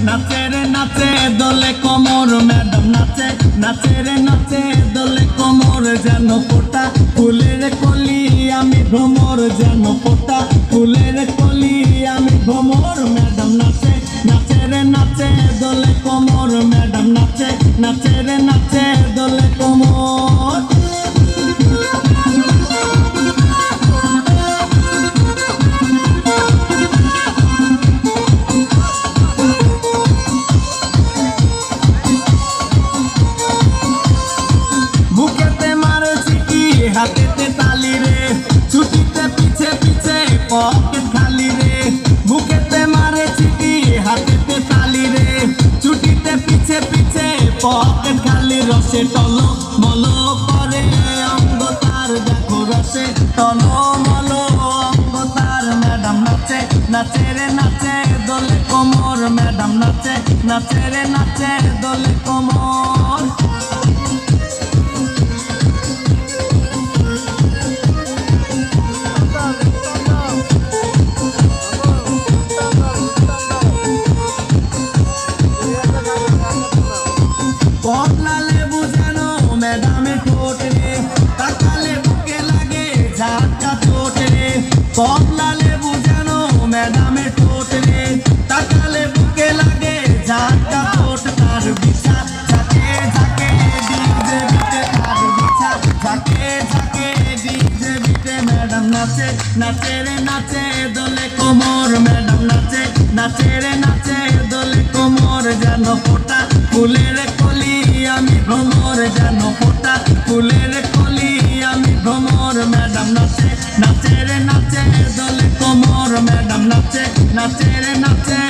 নাচে রে নাচে দোলে কোমর ম্যাডাম নাচে নাচে রে নাচে দোলে কোমর যেন ফোটা ফুলের কলি আমি ভ্রমর যেন ফোটা ফুলের কলি আমি ভ্রমর ম্যাডাম নাচে নাচে রে নাচে দোলে কোমর ম্যাডাম নাচে নাচে রে নাচে দোলে কোমর হাতেতে তালি রে ছুটিতে পিছে পিছে পকেট খালি রে বুকেতে মারে চিঠি হাতেতে তালি রে ছুটিতে পিছে পিছে পকেট খালি রসে টলো মলো করে অঙ্গ তার দেখো রসে টলো মলো অঙ্গ তার ম্যাডাম নাচে নাচে রে নাচে দোলে কোমর ম্যাডাম নাচে নাচে রে নাচে দোলে কোমর কমলা লেবু যেন ম্যাডামের ঠোঁট রে তাকালে বুকে লাগে ঝাঁকা চোট রে কমলা লেবু যেন ম্যাডামের ঠোঁট রে তাকালে বুকে লাগে ঝাঁকা চোট তার বিছা ঝাঁকে ঝাঁকে ডিজে বিটে তার বিছা ঝাঁকে ঝাঁকে ডিজে বিটে ম্যাডাম নাচে নাচে রে নাচে দোলে কোমর ম্যাডাম নাচে নাচে রে নাচে দোলে কোমর যেন ফোটা ফুলের কলি আমি ভ্রমর যেন ফোটা ফুলের কলি আমি ভ্রমর ম্যাডাম নাচে নাচে রে নাচে দোলে কোমর ম্যাডাম নাচে নাচে রে নাচে